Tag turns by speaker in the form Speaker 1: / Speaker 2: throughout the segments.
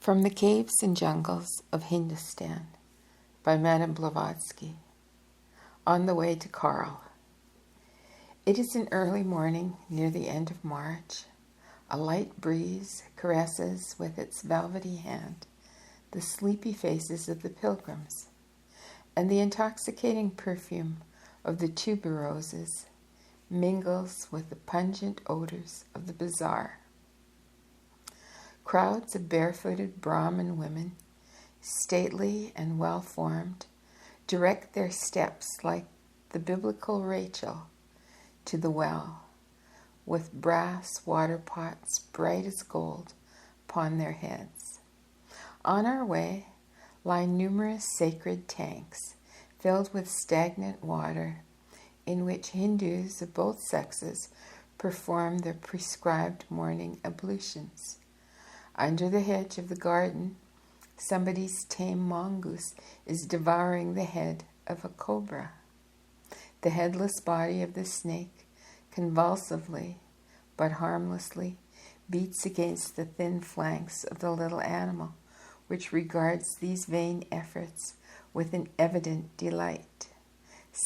Speaker 1: From the Caves and Jungles of Hindustan by Madame Blavatsky. On the way to Karli. It is an early morning near the end of March. A light breeze caresses with its velvety hand the sleepy faces of the pilgrims, and the intoxicating perfume of the tuberoses mingles with the pungent odors of the bazaar. Crowds of barefooted Brahmin women, stately and well-formed, direct their steps like the biblical Rachel to the well, with brass water pots bright as gold upon their heads. On our way lie numerous sacred tanks filled with stagnant water in which Hindus of both sexes perform their prescribed morning ablutions. Under the hedge of the garden, somebody's tame mongoose is devouring the head of a cobra. The headless body of the snake, convulsively but harmlessly, beats against the thin flanks of the little animal, which regards these vain efforts with an evident delight.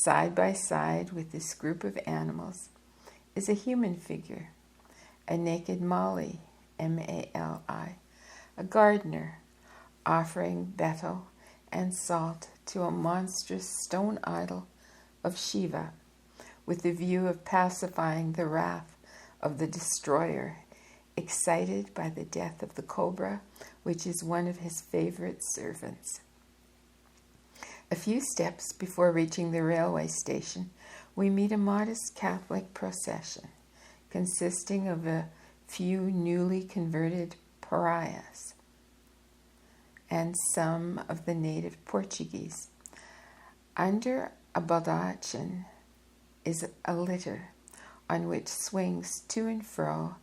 Speaker 1: Side by side with this group of animals is a human figure, a naked Mali, M-A-L-I, a gardener, offering betel and salt to a monstrous stone idol of Shiva, with the view of pacifying the wrath of the destroyer, excited by the death of the cobra, which is one of his favorite servants. A few steps before reaching the railway station, we meet a modest Catholic procession, consisting of a few newly converted pariahs and some of the native Portuguese. Under a baldachin is a litter on which swings to and fro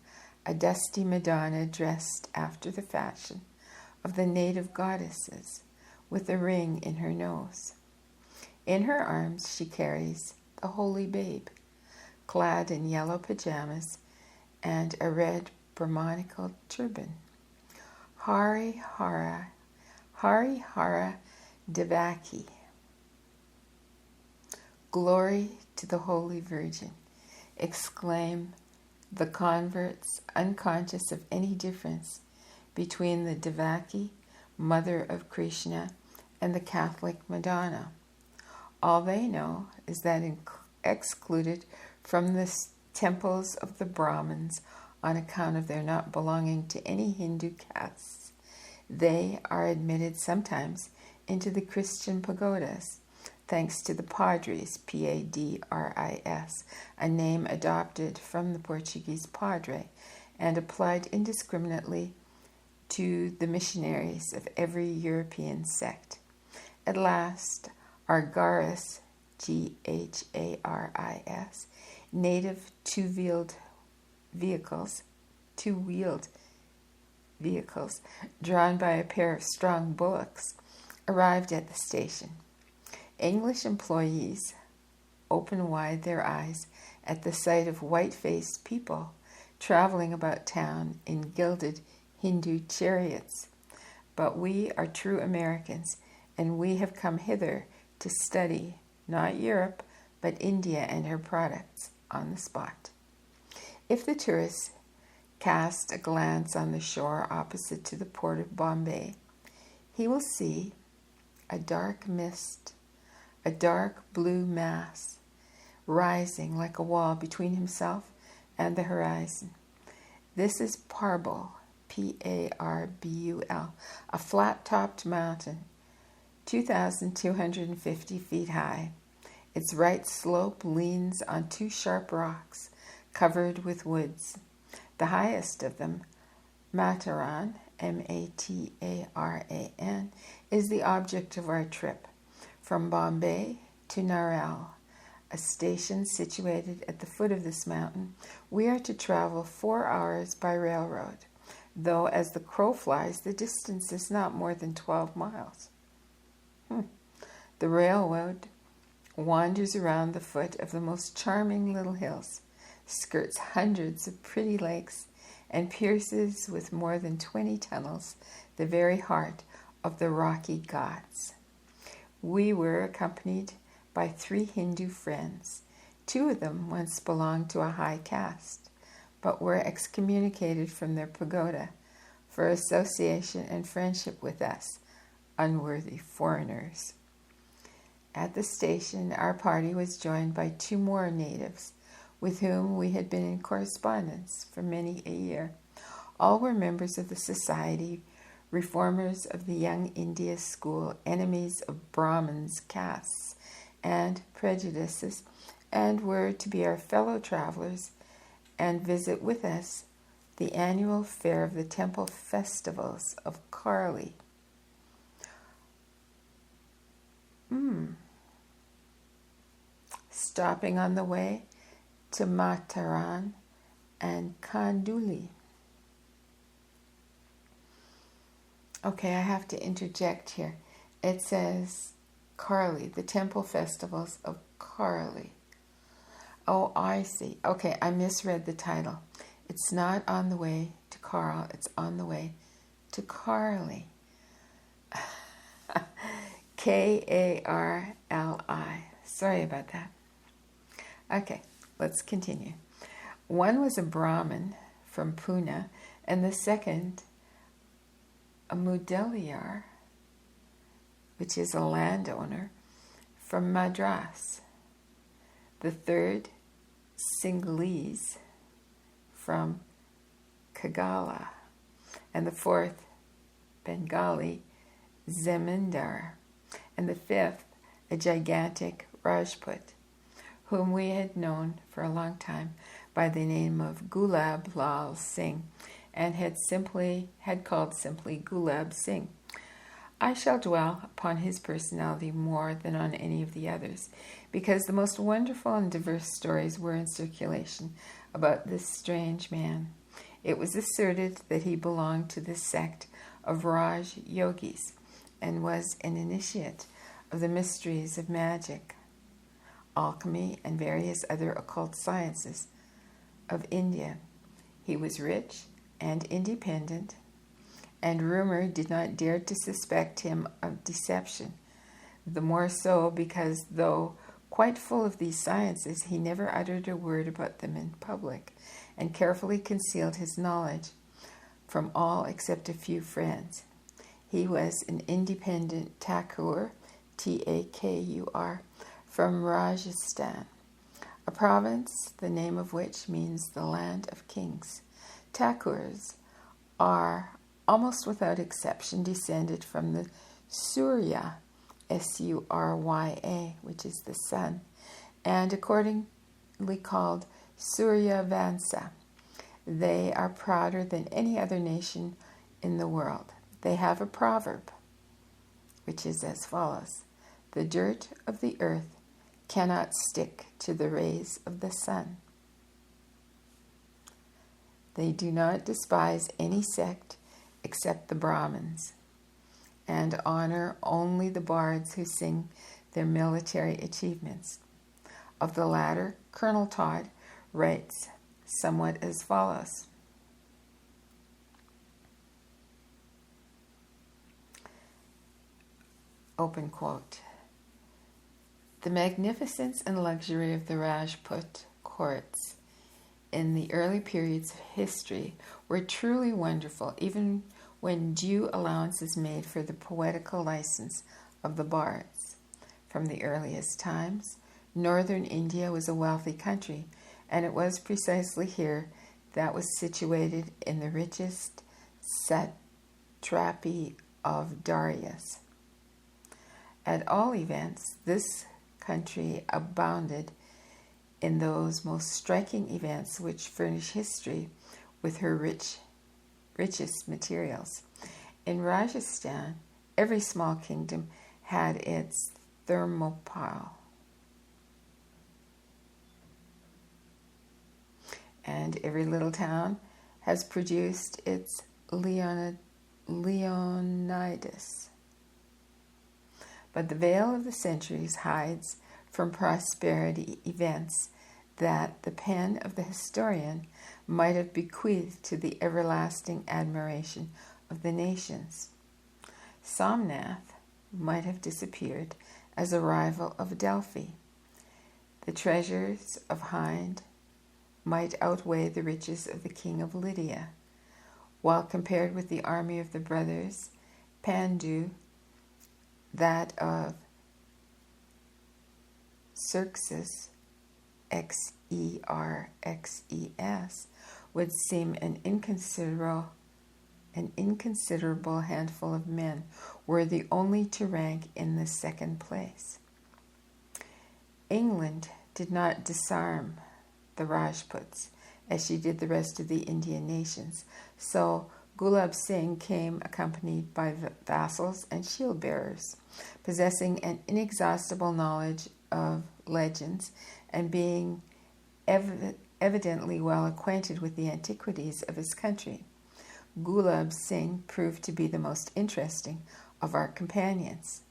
Speaker 1: a dusty Madonna dressed after the fashion of the native goddesses, with a ring in her nose. In her arms she carries the Holy Babe, clad in yellow pajamas and a red Brahmanical turban. Hari Hara Devaki. Glory to the Holy Virgin, exclaim the converts, unconscious of any difference between the Devaki, mother of Krishna, and the Catholic Madonna. All they know is that excluded from the temples of the Brahmins on account of their not belonging to any Hindu castes, they are admitted sometimes into the Christian pagodas, thanks to the padres, P-A-D-R-I-S, a name adopted from the Portuguese padre and applied indiscriminately to the missionaries of every European sect. At last, our Garis, G-H-A-R-I-S, native two-wheeled vehicles, drawn by a pair of strong bullocks, arrived at the station. English employees open wide their eyes at the sight of white-faced people traveling about town in gilded Hindu chariots. But we are true Americans, and we have come hither to study, not Europe, but India and her products on the spot. If the tourist cast a glance on the shore opposite to the port of Bombay, he will see a dark mist, a dark blue mass, rising like a wall between himself and the horizon. This is Parbul, P-A-R-B-U-L, a flat-topped mountain, 2,250 feet high. Its right slope leans on two sharp rocks covered with woods. The highest of them, Mataran, M-A-T-A-R-A-N, is the object of our trip. From Bombay to Narel, a station situated at the foot of this mountain, we are to travel 4 hours by railroad, though as the crow flies, the distance is not more than 12 miles. The railroad wanders around the foot of the most charming little hills, skirts hundreds of pretty lakes, and pierces with more than 20 tunnels the very heart of the Rocky Ghats. We were accompanied by 3 Hindu friends. 2 of them once belonged to a high caste, but were excommunicated from their pagoda for association and friendship with us, unworthy foreigners. At the station, our party was joined by 2 more natives, with whom we had been in correspondence for many a year. All were members of the society, reformers of the Young India school, enemies of Brahmins, castes, and prejudices, and were to be our fellow travelers and visit with us the annual fair of the temple festivals of Karli. Stopping on the way to Mataran and Kanduli. Okay, I have to interject here. It says Karli, the temple festivals of Karli. Oh, I see. Okay, I misread the title. It's not on the way to Karl, it's on the way to Karli. Karli. Sorry about that. Okay, let's continue. One was a Brahmin from Pune, and the second a Mudaliar, which is a landowner, from Madras. The third, Sinhalese, from Kagala. And the fourth, Bengali, Zemindar. And the fifth, a gigantic Rajput, whom we had known for a long time by the name of Gulab Lal Singh, and had called simply Gulab Singh. I shall dwell upon his personality more than on any of the others, because the most wonderful and diverse stories were in circulation about this strange man. It was asserted that he belonged to the sect of Raj Yogis and was an initiate of the mysteries of magic, alchemy, and various other occult sciences of India. He was rich and independent, and rumor did not dare to suspect him of deception, the more so because, though quite full of these sciences, he never uttered a word about them in public, and carefully concealed his knowledge from all except a few friends. He was an independent Thakur, Takur, from Rajasthan, a province the name of which means the land of kings. Thakurs are, almost without exception, descended from the Surya, Surya, which is the sun, and accordingly called Surya Vansa. They are prouder than any other nation in the world. They have a proverb, which is as follows: the dirt of the earth cannot stick to the rays of the sun. They do not despise any sect except the Brahmins, and honor only the bards who sing their military achievements. Of the latter, Colonel Todd writes somewhat as follows: open quote, "The magnificence and luxury of the Rajput courts in the early periods of history were truly wonderful, even when due allowance is made for the poetical license of the bards. From the earliest times, northern India was a wealthy country, and it was precisely here that was situated in the richest satrapy of Darius. At all events, this country abounded in those most striking events which furnish history with her richest materials. In Rajasthan, every small kingdom had its Thermopylae, and every little town has produced its Leonidas. But the veil of the centuries hides from prosperity events that the pen of the historian might have bequeathed to the everlasting admiration of the nations. Somnath might have disappeared as a rival of Delphi. The treasures of Hind might outweigh the riches of the king of Lydia, while compared with the army of the brothers Pandu, that of Xerxes, Xerxes, would seem an inconsiderable handful of men, worthy only to rank in the second place. England did not disarm the Rajputs as she did the rest of the Indian nations, so Gulab Singh came accompanied by vassals and shield bearers, possessing an inexhaustible knowledge of legends and being evidently well acquainted with the antiquities of his country. Gulab Singh proved to be the most interesting of our companions.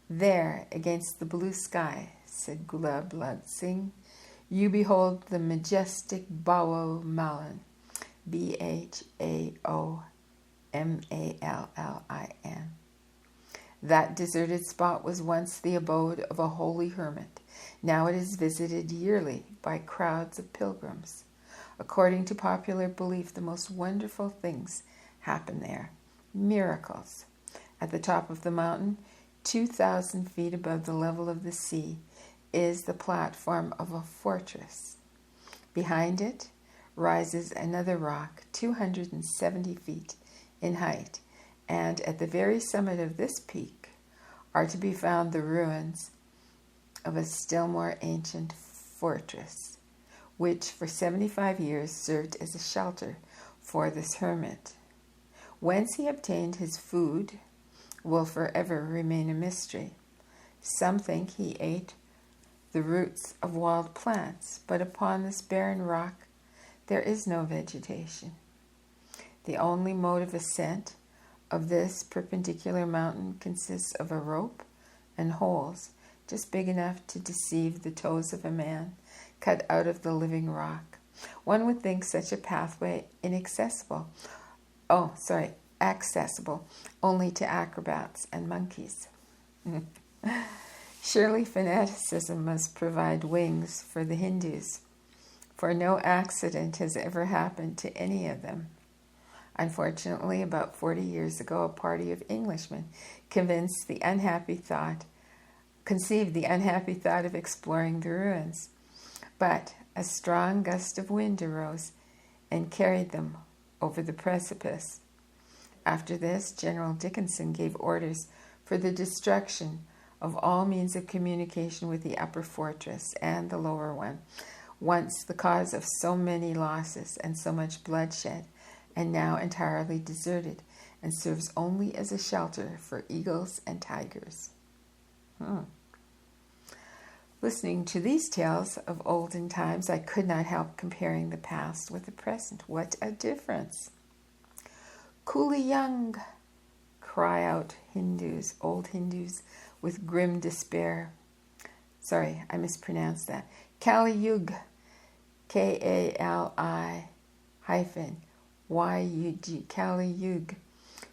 Speaker 1: "There, against the blue sky," said Gulab Singh, "you behold the majestic Bao Malin, Bhaomallin. That deserted spot was once the abode of a holy hermit. Now it is visited yearly by crowds of pilgrims. According to popular belief, the most wonderful things happen there. Miracles. At the top of the mountain, 2,000 feet above the level of the sea, is the platform of a fortress. Behind it rises another rock 270 feet in height, and at the very summit of this peak are to be found the ruins of a still more ancient fortress, which for 75 years served as a shelter for this hermit. Whence he obtained his food will forever remain a mystery. Some think he ate the roots of wild plants, but upon this barren rock there is no vegetation. The only mode of ascent of this perpendicular mountain consists of a rope and holes just big enough to deceive the toes of a man, cut out of the living rock. One would think such a pathway accessible only to acrobats and monkeys. Surely fanaticism must provide wings for the Hindus, for no accident has ever happened to any of them. Unfortunately, about 40 years ago, a party of Englishmen conceived the unhappy thought of exploring the ruins. But a strong gust of wind arose and carried them over the precipice. After this, General Dickinson gave orders for the destruction of all means of communication with the upper fortress and the lower one, once the cause of so many losses and so much bloodshed, and now entirely deserted, and serves only as a shelter for eagles and tigers. Listening to these tales of olden times, I could not help comparing the past with the present. What a difference! "Kuli Young," cry out old Hindus, with grim despair. Sorry, I mispronounced that. Kali Yug, Kali-YUG, Kali Yug.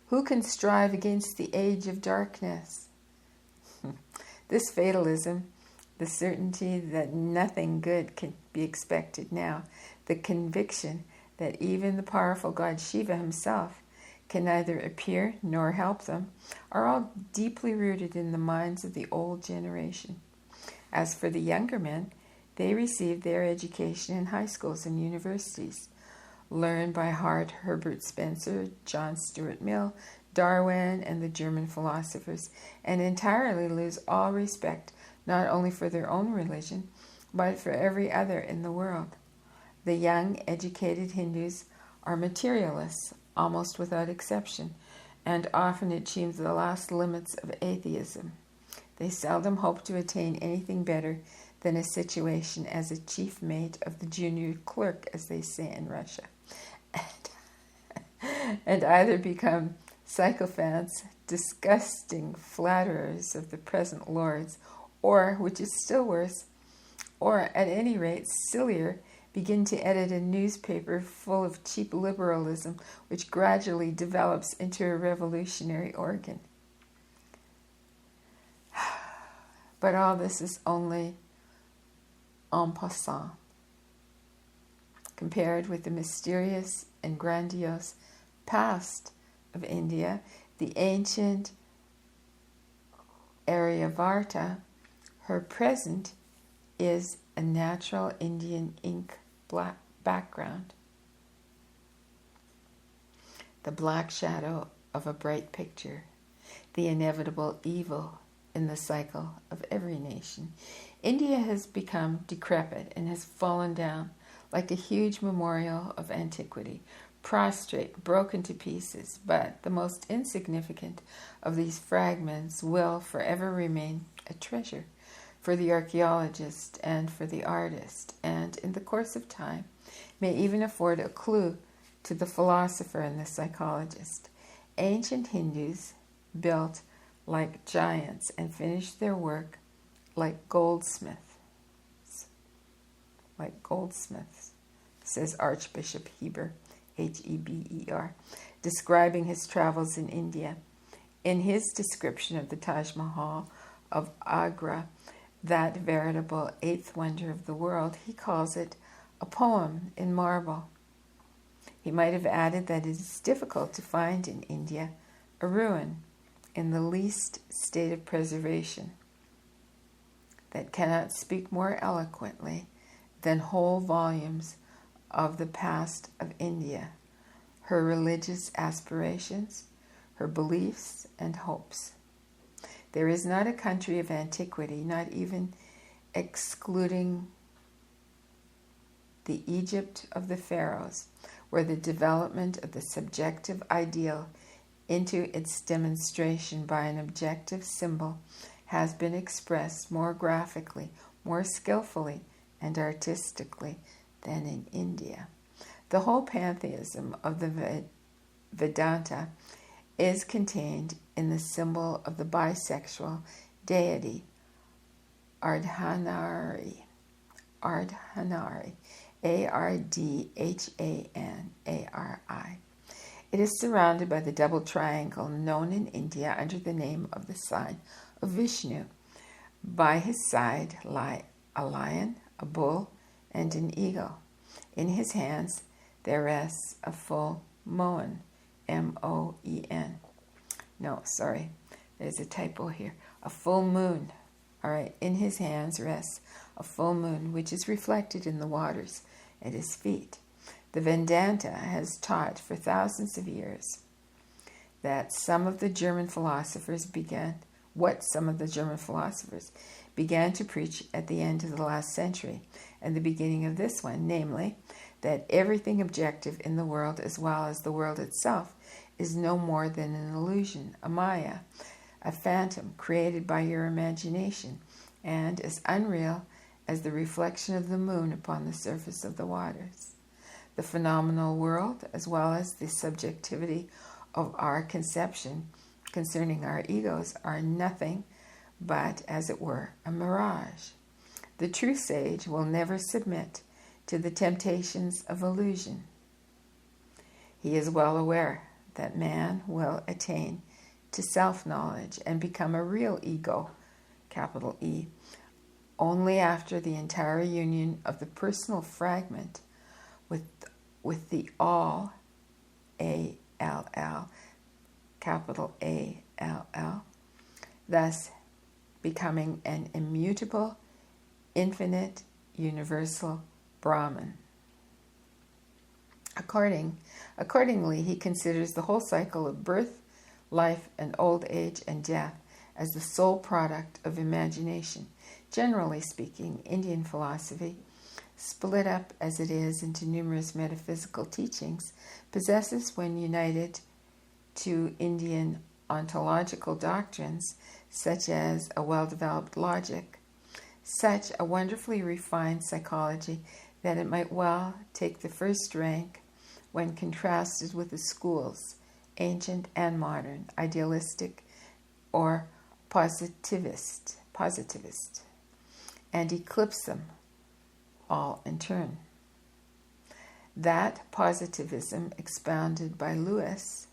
Speaker 1: Who can strive against the age of darkness? This fatalism, the certainty that nothing good can be expected now, the conviction that even the powerful god Shiva himself can neither appear nor help them, are all deeply rooted in the minds of the old generation. As for the younger men, they received their education in high schools and universities, learned by heart Herbert Spencer, John Stuart Mill, Darwin, and the German philosophers, and entirely lose all respect not only for their own religion, but for every other in the world. The young, educated Hindus are materialists, almost without exception, and often achieve the last limits of atheism. They seldom hope to attain anything better than a situation as a chief mate of the junior clerk, as they say in Russia, and either become sycophants, disgusting flatterers of the present lords, or, which is still worse, or at any rate sillier, begin to edit a newspaper full of cheap liberalism, which gradually develops into a revolutionary organ. But all this is only en passant, compared with the mysterious and grandiose past of India, the ancient Aryavarta. Her present is a natural Indian ink black background, the black shadow of a bright picture, the inevitable evil in the cycle of every nation. India has become decrepit and has fallen down like a huge memorial of antiquity, prostrate, broken to pieces, but the most insignificant of these fragments will forever remain a treasure for the archaeologist and for the artist, and in the course of time may even afford a clue to the philosopher and the psychologist. Ancient Hindus built like giants and finished their work like goldsmiths, says Archbishop Heber, Heber, describing his travels in India. In his description of the Taj Mahal of Agra, that veritable eighth wonder of the world, he calls it a poem in marble. He might have added that it is difficult to find in India a ruin in the least state of preservation that cannot speak more eloquently than whole volumes of the past of India, her religious aspirations, her beliefs and hopes. There is not a country of antiquity, not even excluding the Egypt of the pharaohs, where the development of the subjective ideal into its demonstration by an objective symbol has been expressed more graphically, more skillfully, and artistically than in India. The whole pantheism of the Vedanta is contained in the symbol of the bisexual deity Ardhanari, Ardhanari. It is surrounded by the double triangle known in India under the name of the sign of Vishnu. By his side lie a lion, a bull, and an eagle. In his hands there rests a full moon, M-O-E-N. No, sorry, there's a typo here. A full moon. All right, in his hands rests a full moon, which is reflected in the waters at his feet. The Vedanta has taught for thousands of years that some of the German philosophers began to preach at the end of the last century and the beginning of this one, namely, that everything objective in the world as well as the world itself is no more than an illusion, a maya, a phantom created by your imagination, and as unreal as the reflection of the moon upon the surface of the waters. The phenomenal world, as well as the subjectivity of our conception concerning our egos, are nothing but, as it were, a mirage. The true sage will never submit to the temptations of illusion. He is well aware that man will attain to self-knowledge and become a real ego, capital E, only after the entire union of the personal fragment with the all, A-L-L, capital A-L-L, thus becoming an immutable, infinite, universal Brahman. Accordingly, he considers the whole cycle of birth, life, and old age and death as the sole product of imagination. Generally speaking, Indian philosophy, split up as it is into numerous metaphysical teachings, possesses, when united to Indian ontological doctrines, such as a well-developed logic, such a wonderfully refined psychology that it might well take the first rank when contrasted with the schools, ancient and modern, idealistic or positivist, and eclipse them all in turn. That positivism expounded by Lewis,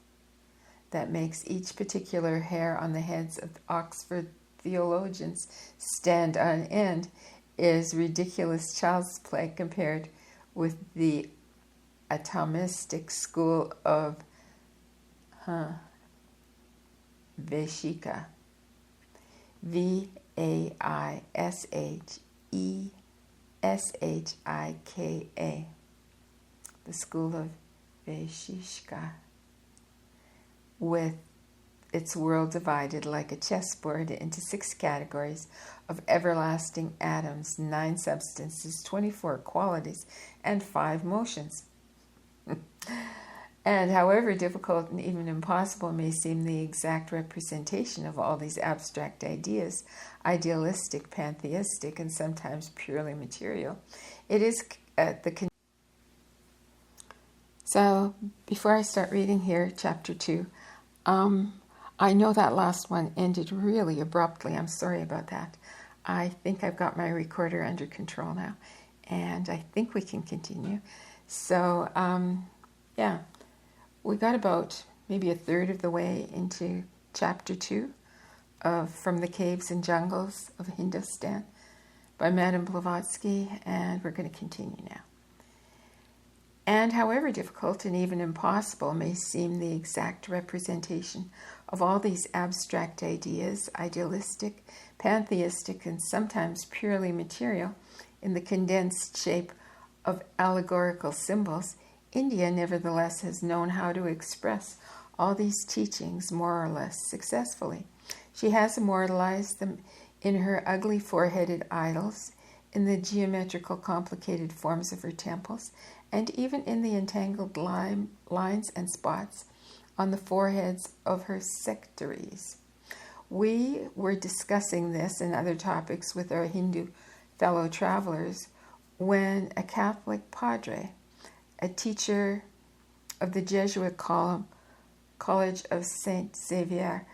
Speaker 1: that makes each particular hair on the heads of Oxford theologians stand on end, is ridiculous child's play compared with the atomistic school of Vaishika. Vaisheshika. The school of Vaishika, with its world divided like a chessboard into 6 categories of everlasting atoms, 9 substances, 24 qualities, and 5 motions. And however difficult and even impossible may seem the exact representation of all these abstract ideas, idealistic, pantheistic, and sometimes purely material, it is So before I start reading here, chapter 2, I know that last one ended really abruptly. I'm sorry about that. I think I've got my recorder under control now, and I think we can continue. So, we got about maybe a third of the way into chapter 2 of From the Caves and Jungles of Hindustan by Madame Blavatsky, and we're going to continue now. And however difficult and even impossible may seem the exact representation of all these abstract ideas, idealistic, pantheistic, and sometimes purely material, in the condensed shape of allegorical symbols, India nevertheless has known how to express all these teachings more or less successfully. She has immortalized them in her ugly four-headed idols, in the geometrical complicated forms of her temples, and even in the entangled lines and spots on the foreheads of her sectaries. We were discussing this and other topics with our Hindu fellow travelers when a Catholic padre, a teacher of the Jesuit College of St. Xavier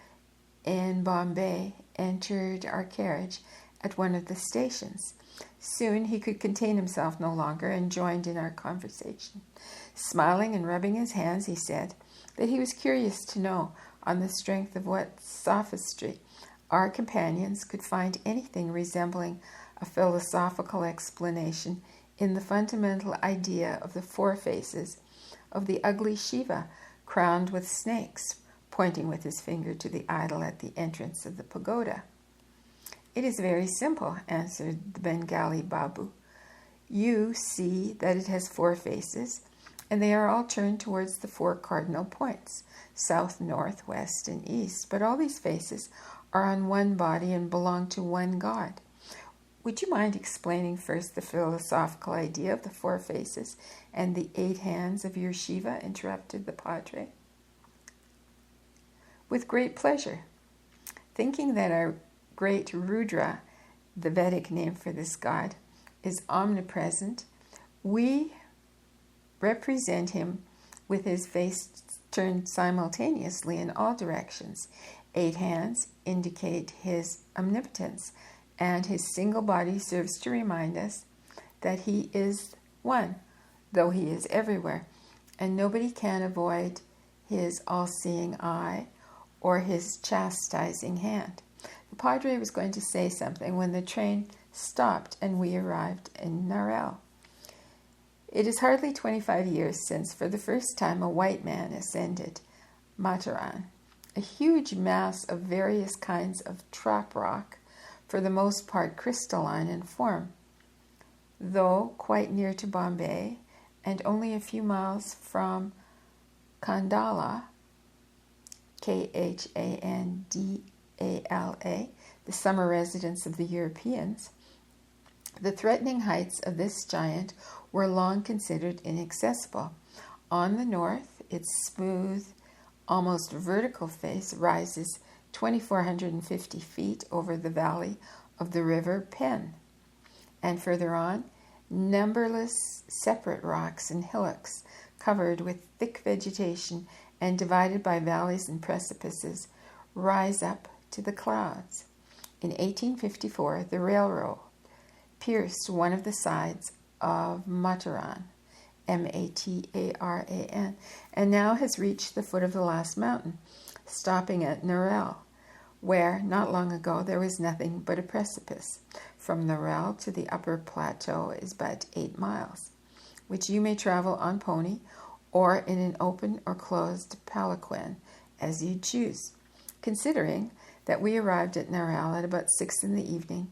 Speaker 1: in Bombay, entered our carriage at one of the stations. Soon he could contain himself no longer and joined in our conversation. Smiling and rubbing his hands, he said that he was curious to know on the strength of what sophistry our companions could find anything resembling a philosophical explanation in the fundamental idea of the 4 faces of the ugly Shiva crowned with snakes, pointing with his finger to the idol at the entrance of the pagoda. It is very simple, answered the Bengali Babu. You see that it has 4 faces, and they are all turned towards the 4 cardinal points, south, north, west, and east. But all these faces are on one body and belong to one God. Would you mind explaining first the philosophical idea of the 4 faces and the 8 hands of your Shiva? Interrupted the Padre. With great pleasure. Thinking that our great Rudra, the Vedic name for this god, is omnipresent, we represent him with his face turned simultaneously in all directions. 8 hands indicate his omnipotence, and his single body serves to remind us that he is one, though he is everywhere, and nobody can avoid his all-seeing eye or his chastising hand. The Padre was going to say something when the train stopped and we arrived in Narel. It is hardly 25 years since, for the first time, a white man ascended Mataran, a huge mass of various kinds of trap rock, for the most part crystalline in form. Though quite near to Bombay and only a few miles from Khandala, Khandala, the summer residence of the Europeans, the threatening heights of this giant were long considered inaccessible. On the north, its smooth, almost vertical face rises 2,450 feet over the valley of the river Pen, and further on, numberless separate rocks and hillocks covered with thick vegetation and divided by valleys and precipices rise up to the clouds. In 1854, the railroad pierced one of the sides of Mataran, Mataran, and now has reached the foot of the last mountain, stopping at Narelle, where not long ago there was nothing but a precipice. From Narelle to the upper plateau is but 8 miles, which you may travel on pony or in an open or closed palanquin as you choose. Considering that we arrived at Narelle at about 6 in the evening,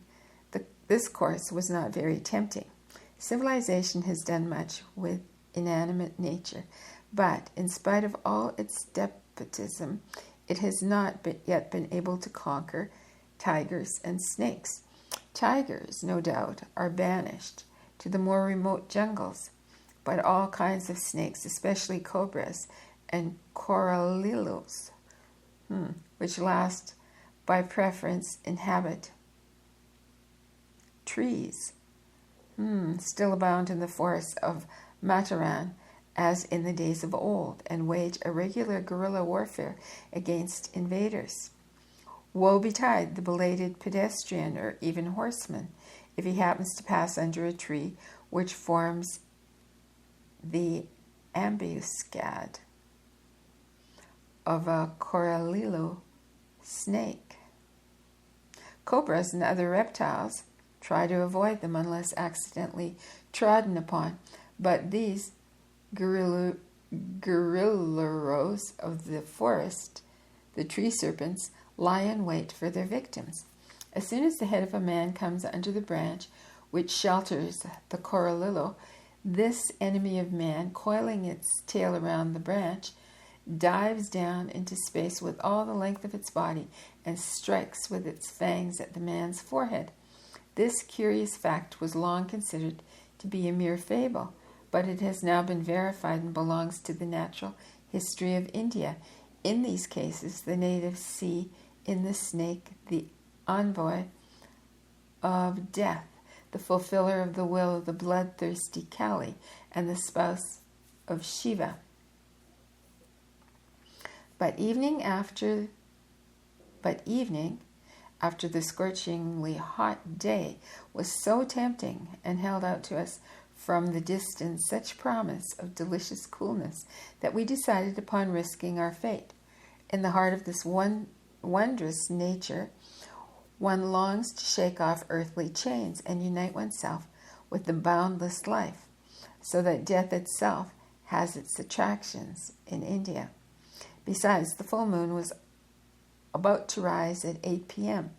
Speaker 1: this course was not very tempting. Civilization has done much with inanimate nature, but in spite of all its despotism, it has not yet been able to conquer tigers and snakes. Tigers, no doubt, are banished to the more remote jungles, but all kinds of snakes, especially cobras and coralillos, which last by preference inhabit trees, still abound in the forests of Mataran as in the days of old, and wage a regular guerrilla warfare against invaders. Woe betide the belated pedestrian or even horseman if he happens to pass under a tree which forms the ambuscade of a coralillo snake. Cobras and other reptiles try to avoid them unless accidentally trodden upon, but these guerrilleros of the forest, the tree serpents, lie in wait for their victims. As soon as the head of a man comes under the branch which shelters the coralillo, this enemy of man, coiling its tail around the branch, dives down into space with all the length of its body and strikes with its fangs at the man's forehead. This curious fact was long considered to be a mere fable, but it has now been verified and belongs to the natural history of India. In these cases, the natives see in the snake the envoy of death, the fulfiller of the will of the bloodthirsty Karli, and the spouse of Shiva. But evening after the scorchingly hot day was so tempting and held out to us from the distance such promise of delicious coolness that we decided upon risking our fate. In the heart of this wondrous nature, one longs to shake off earthly chains and unite oneself with the boundless life, so that death itself has its attractions in India. Besides, the full moon was about to rise at 8 p.m.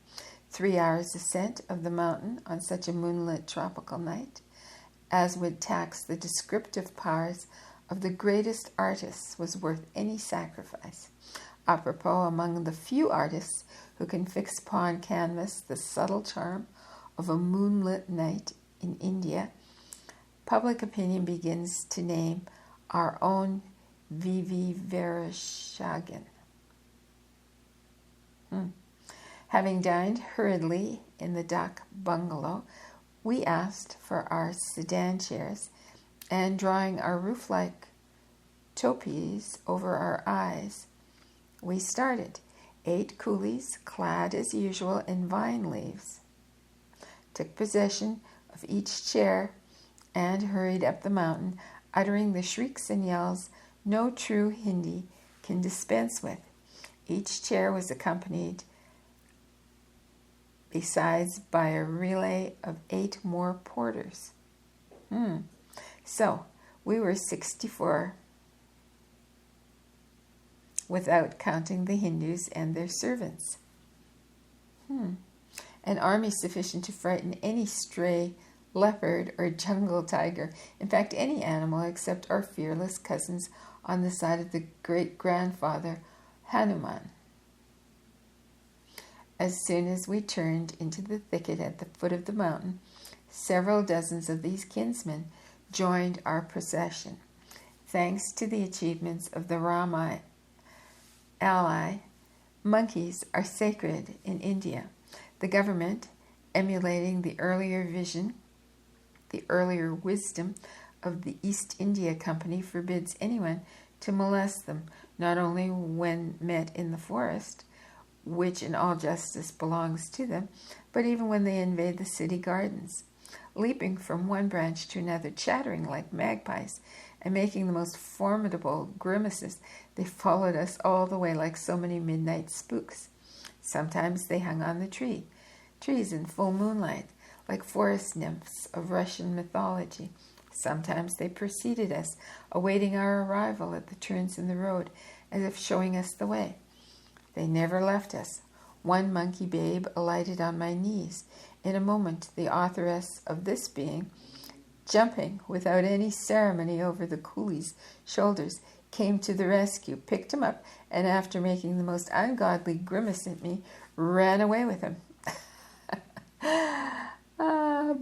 Speaker 1: 3 hours' ascent of the mountain on such a moonlit tropical night as would tax the descriptive powers of the greatest artists was worth any sacrifice. Apropos, among the few artists who can fix upon canvas the subtle charm of a moonlit night in India, public opinion begins to name our own V.V. Vereshchagin. Having dined hurriedly in the Dak bungalow, we asked for our sedan chairs, and drawing our roof-like topis over our eyes, we started. 8 coolies, clad as usual in vine leaves, took possession of each chair and hurried up the mountain, uttering the shrieks and yells no true Hindi can dispense with. Each chair was accompanied besides by a relay of 8 more porters. So we were 64, without counting the Hindus and their servants. An army sufficient to frighten any stray leopard or jungle tiger. In fact, any animal except our fearless cousins on the side of the great-grandfather Hanuman. As soon as we turned into the thicket at the foot of the mountain, several dozens of these kinsmen joined our procession. Thanks to the achievements of the Rama ally, monkeys are sacred in India. The government, emulating the earlier wisdom of the East India Company, forbids anyone to molest them, not only when met in the forest, which in all justice belongs to them, but even when they invade the city gardens, leaping from one branch to another, chattering like magpies, and making the most formidable grimaces, they followed us all the way like so many midnight spooks. Sometimes they hung on the trees in full moonlight, like forest nymphs of Russian mythology. Sometimes they preceded us, awaiting our arrival at the turns in the road, as if showing us the way. They never left us. One monkey babe alighted on my knees. In a moment, the authoress of this being, jumping without any ceremony over the coolie's shoulders, came to the rescue, picked him up, and after making the most ungodly grimace at me, ran away with him.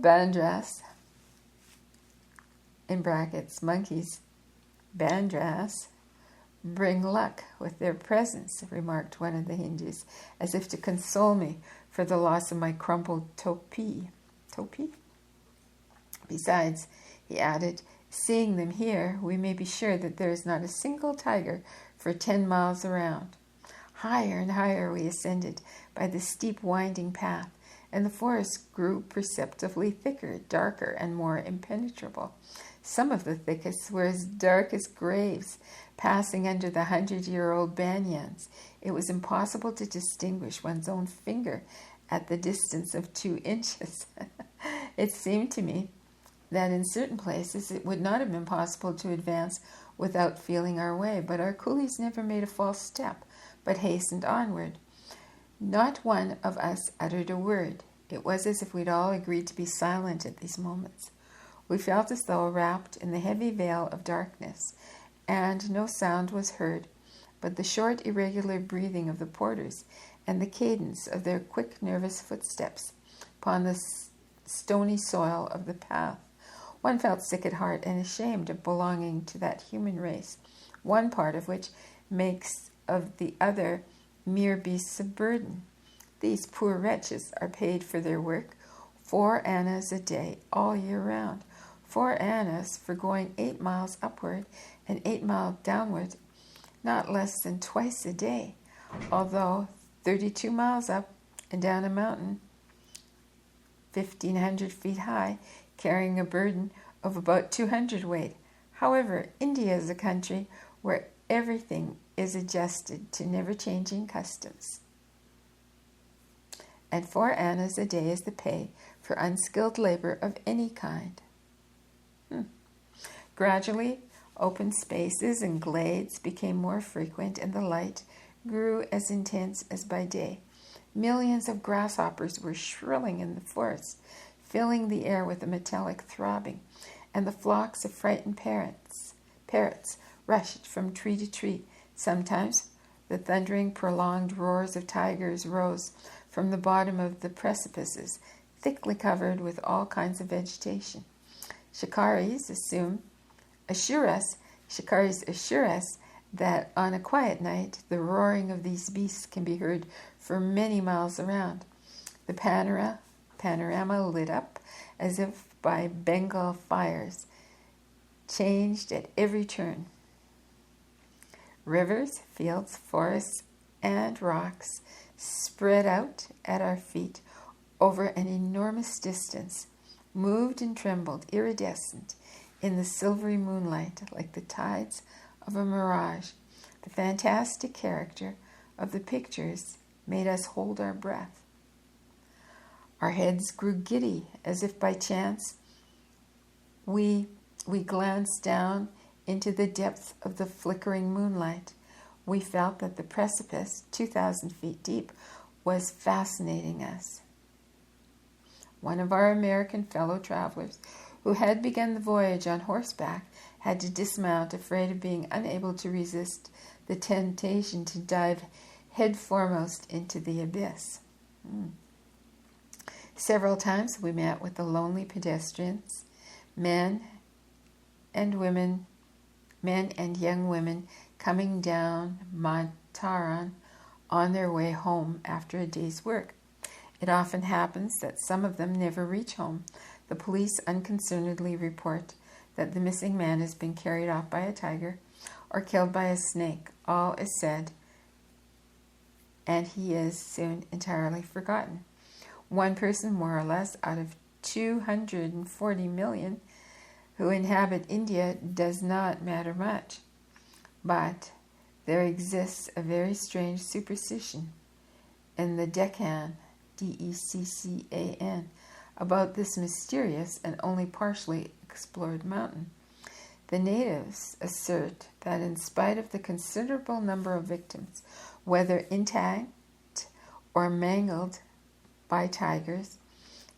Speaker 1: Bandras, in brackets, monkeys, bandras, bring luck with their presence, remarked one of the Hindus, as if to console me for the loss of my crumpled topi. Topi? Besides, he added, seeing them here, we may be sure that there is not a single tiger for 10 miles around. Higher and higher we ascended by the steep winding path, and the forest grew perceptibly thicker, darker, and more impenetrable. Some of the thickets were as dark as graves, passing under the 100-year-old banyans. It was impossible to distinguish one's own finger at the distance of 2 inches. It seemed to me that in certain places it would not have been possible to advance without feeling our way, but our coolies never made a false step, but hastened onward. Not one of us uttered a word. It was as if we'd all agreed to be silent at these moments. We felt as though wrapped in the heavy veil of darkness, and no sound was heard but the short, irregular breathing of the porters and the cadence of their quick, nervous footsteps upon the stony soil of the path. One felt sick at heart and ashamed of belonging to that human race, one part of which makes of the other mere beasts of burden. These poor wretches are paid for their work 4 annas a day all year round. 4 annas for going 8 miles upward and 8 miles downward, not less than twice a day, although 32 miles up and down a mountain, 1,500 feet high, carrying a burden of about 200 weight. However, India is a country where everything is adjusted to never-changing customs, and 4 annas a day is the pay for unskilled labor of any kind. Gradually, open spaces and glades became more frequent, and the light grew as intense as by day. Millions of grasshoppers were shrilling in the forest, filling the air with a metallic throbbing, and the flocks of frightened parrots rushed from tree to tree. Sometimes the thundering, prolonged roars of tigers rose from the bottom of the precipices, thickly covered with all kinds of vegetation. Shikaris assure us that on a quiet night the roaring of these beasts can be heard for many miles around. The panorama lit up as if by Bengal fires, changed at every turn. Rivers, fields, forests, and rocks spread out at our feet over an enormous distance, moved and trembled, iridescent, in the silvery moonlight, like the tides of a mirage. The fantastic character of the pictures made us hold our breath. Our heads grew giddy, as if by chance we glanced down into the depth of the flickering moonlight. We felt that the precipice, 2,000 feet deep, was fascinating us. One of our American fellow travelers, who had begun the voyage on horseback, had to dismount, afraid of being unable to resist the temptation to dive head foremost into the abyss. Several times we met with the lonely pedestrians, men and young women coming down Mantaran on their way home after a day's work. It often happens that some of them never reach home. The police unconcernedly report that the missing man has been carried off by a tiger or killed by a snake. All is said, and he is soon entirely forgotten. One person, more or less, out of 240 million who inhabit India does not matter much, but there exists a very strange superstition in the Deccan, Deccan, about this mysterious and only partially explored mountain. The natives assert that in spite of the considerable number of victims, whether intact or mangled by tigers,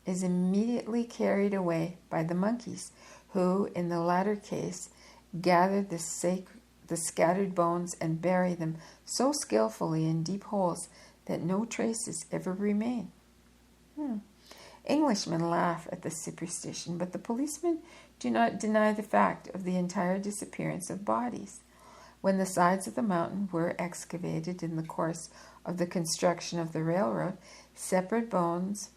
Speaker 1: is immediately carried away by the monkeys, who, in the latter case, gather the scattered bones and bury them so skillfully in deep holes that no traces ever remain. Englishmen laugh at the superstition, but the policemen do not deny the fact of the entire disappearance of bodies. When the sides of the mountain were excavated in the course of the construction of the railroad, separate bones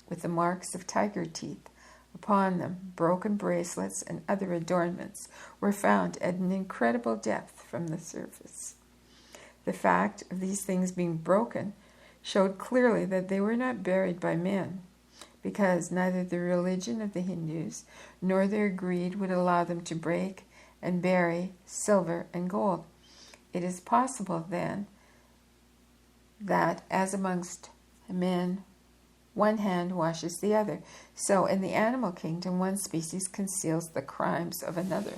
Speaker 1: with the marks of tiger teeth upon them, broken bracelets, and other adornments were found at an incredible depth from the surface. The fact of these things being broken showed clearly that they were not buried by men, because neither the religion of the Hindus nor their greed would allow them to break and bury silver and gold. It is possible, then, that as amongst men one hand washes the other, so in the animal kingdom one species conceals the crimes of another.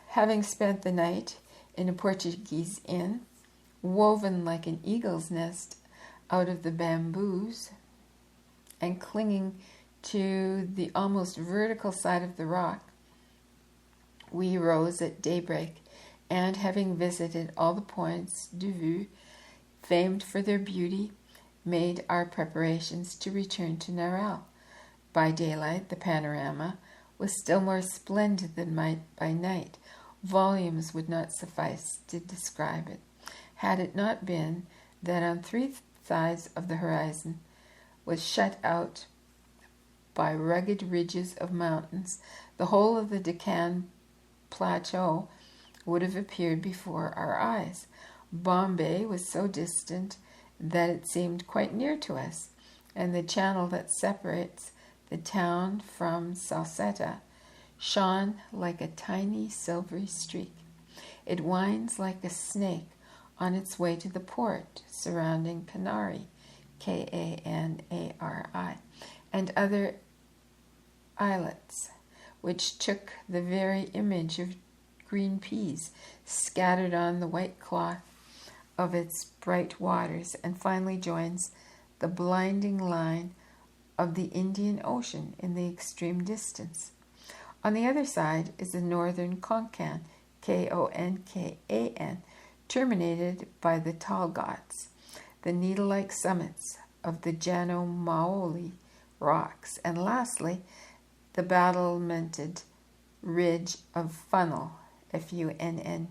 Speaker 1: Having spent the night in a Portuguese inn, woven like an eagle's nest out of the bamboos, and clinging to the almost vertical side of the rock, we rose at daybreak, and having visited all the points de vue famed for their beauty, made our preparations to return to Narell. By daylight, the panorama was still more splendid than by night. Volumes would not suffice to describe it, had it not been that on three sides of the horizon was shut out by rugged ridges of mountains. The whole of the Deccan plateau would have appeared before our eyes. Bombay was so distant that it seemed quite near to us, and the channel that separates the town from Salsetta shone like a tiny silvery streak. It winds like a snake on its way to the port surrounding Kanari, Kanari, and other islets, which took the very image of green peas scattered on the white cloth of its bright waters, and finally joins the blinding line of the Indian Ocean in the extreme distance. On the other side is the northern Konkan, Konkan, terminated by the tall Ghats, the needle-like summits of the Janomaoli rocks, and lastly, the battlemented ridge of Funnel, Funnell,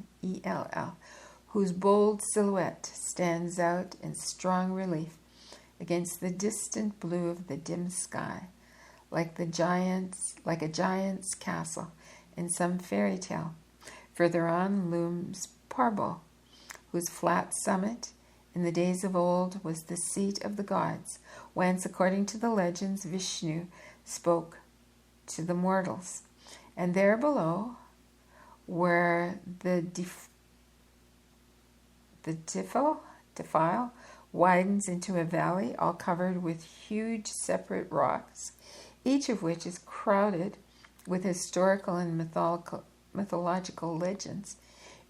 Speaker 1: whose bold silhouette stands out in strong relief against the distant blue of the dim sky, like a giant's castle in some fairy tale. Further on looms Parbo, whose flat summit in the days of old was the seat of the gods, whence, according to the legends, Vishnu spoke to the mortals. And there below, where the defile widens into a valley all covered with huge separate rocks, each of which is crowded with historical and mythological legends,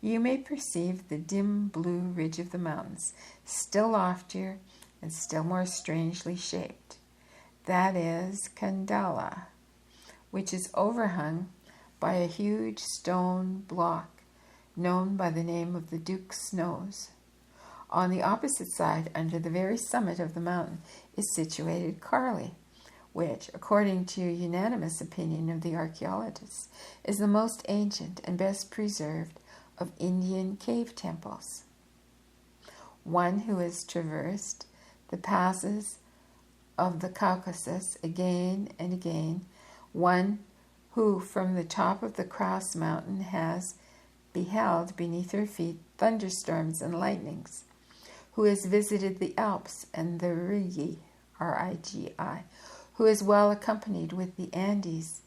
Speaker 1: you may perceive the dim blue ridge of the mountains, still loftier and still more strangely shaped. That is Khandala, which is overhung by a huge stone block known by the name of the Duke's Nose. On the opposite side, under the very summit of the mountain, is situated Karli, which, according to unanimous opinion of the archaeologists, is the most ancient and best preserved of Indian cave temples. One who has traversed the passes of the Caucasus again and again, one who from the top of the Cross Mountain has beheld beneath her feet thunderstorms and lightnings, who has visited the Alps and the Rigi, Rigi, who is well accompanied with the Andes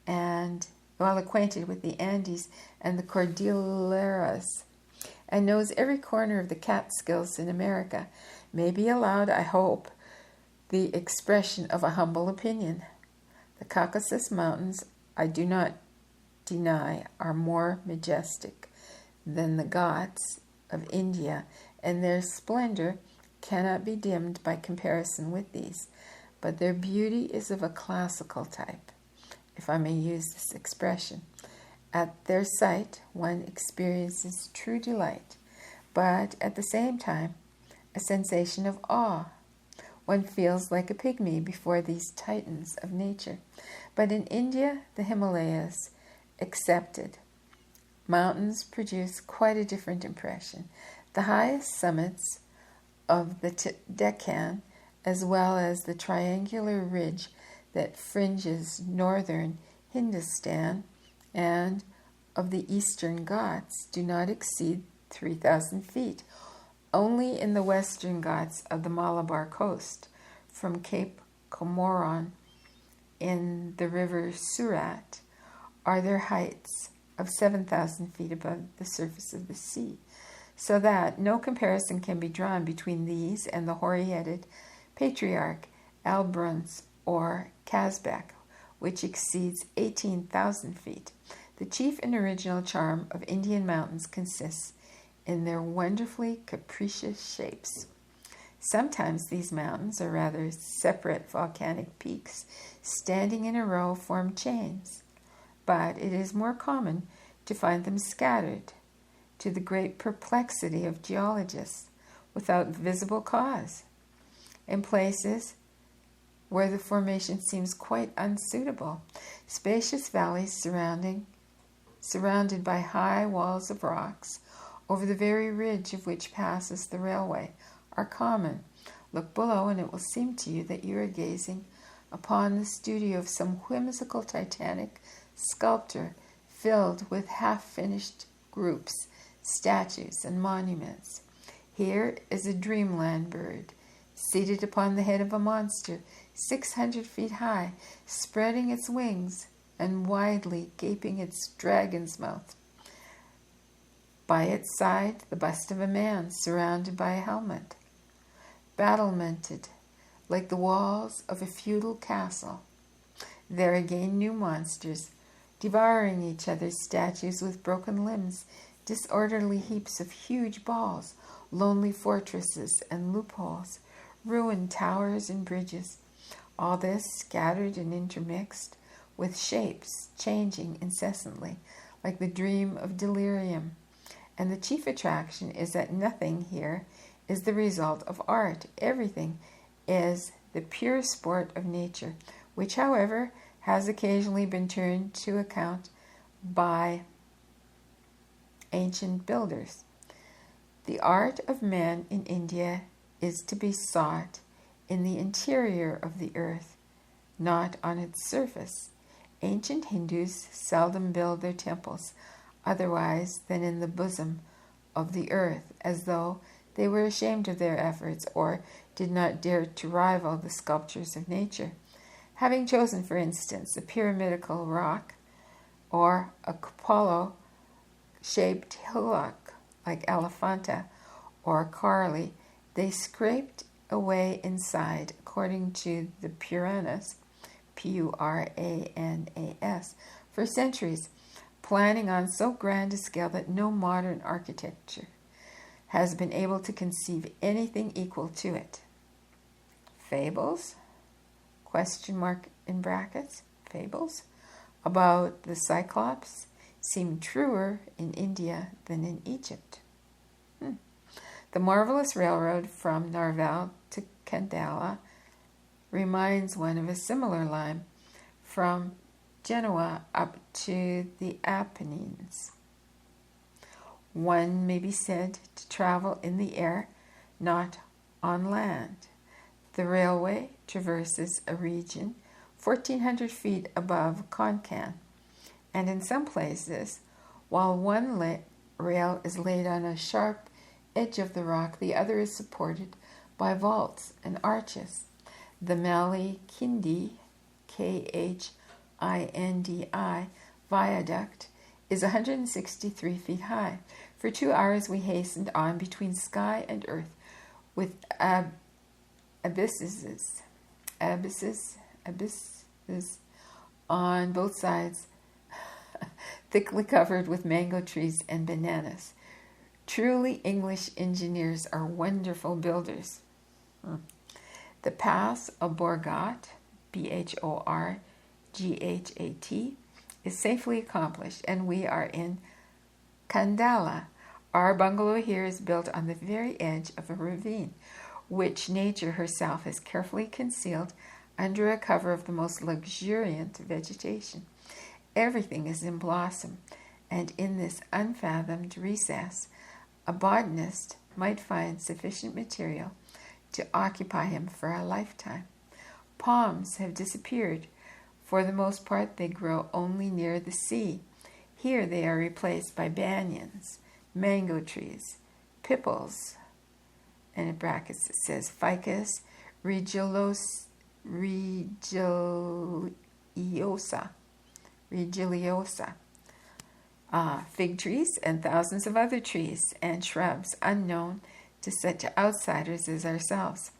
Speaker 1: and well acquainted with the Andes and the Cordilleras, and knows every corner of the Catskills in America, may be allowed, I hope, the expression of a humble opinion. The Caucasus Mountains, I do not deny, are more majestic than the Ghats of India, and their splendor cannot be dimmed by comparison with these, but their beauty is of a classical type, if I may use this expression. At their sight, one experiences true delight, but at the same time, a sensation of awe. One feels like a pygmy before these titans of nature. But in India, the Himalayas excepted, mountains produce quite a different impression. The highest summits of the Deccan, as well as the triangular ridge that fringes northern Hindustan and of the eastern Ghats, do not exceed 3,000 feet. Only in the western Ghats of the Malabar coast, from Cape Comorin in the river Surat, are there heights of 7,000 feet above the surface of the sea, so that no comparison can be drawn between these and the hoary-headed patriarch Elbrus or Kazbek, which exceeds 18,000 feet. The chief and original charm of Indian mountains consists in their wonderfully capricious shapes. Sometimes these mountains, or rather separate volcanic peaks, standing in a row, form chains, but it is more common to find them scattered, to the great perplexity of geologists, without visible cause. In places where the formation seems quite unsuitable, spacious valleys surrounded by high walls of rocks, over the very ridge of which passes the railway, are common. Look below, and it will seem to you that you are gazing upon the studio of some whimsical Titanic sculptor filled with half-finished groups, statues, and monuments. Here is a dreamland bird, seated upon the head of a monster 600 feet high, spreading its wings and widely gaping its dragon's mouth. By its side, the bust of a man surrounded by a helmet, battlemented like the walls of a feudal castle. There again new monsters, devouring each other's statues with broken limbs, disorderly heaps of huge balls, lonely fortresses and loopholes, ruined towers and bridges. All this scattered and intermixed with shapes changing incessantly, like the dream of delirium. And the chief attraction is that nothing here is the result of art. Everything is the pure sport of nature, which, however, has occasionally been turned to account by ancient builders. The art of man in India is to be sought in the interior of the earth, not on its surface. Ancient Hindus seldom build their temples otherwise than in the bosom of the earth, as though they were ashamed of their efforts or did not dare to rival the sculptures of nature. Having chosen, for instance, a pyramidical rock or a cupola-shaped hillock like Elephanta or Karli, they scraped away inside, according to the Puranas, Puranas, for centuries, planning on so grand a scale that no modern architecture has been able to conceive anything equal to it. Fables, question mark in brackets, fables, about the Cyclops seem truer in India than in Egypt. The marvelous railroad from Narvel to Kandala reminds one of a similar line from Genoa up to the Apennines. One may be said to travel in the air, not on land. The railway traverses a region 1,400 feet above Konkan, and in some places, while one rail is laid on a sharp edge of the rock, the other is supported by vaults and arches. The Mali Kindi, K.H. INDI viaduct is 163 feet high. For 2 hours we hastened on between sky and earth with abysses on both sides, thickly covered with mango trees and bananas. Truly, English engineers are wonderful builders. The Pass of Borgat, Borghat, is safely accomplished, and we are in Khandala. Our bungalow here is built on the very edge of a ravine, which nature herself has carefully concealed under a cover of the most luxuriant vegetation. Everything is in blossom, and in this unfathomed recess, a botanist might find sufficient material to occupy him for a lifetime. Palms have disappeared. For the most part, they grow only near the sea. Here they are replaced by banyans, mango trees, pipples, and in brackets it says ficus regiliosa, fig trees, and thousands of other trees and shrubs unknown to such outsiders as ourselves.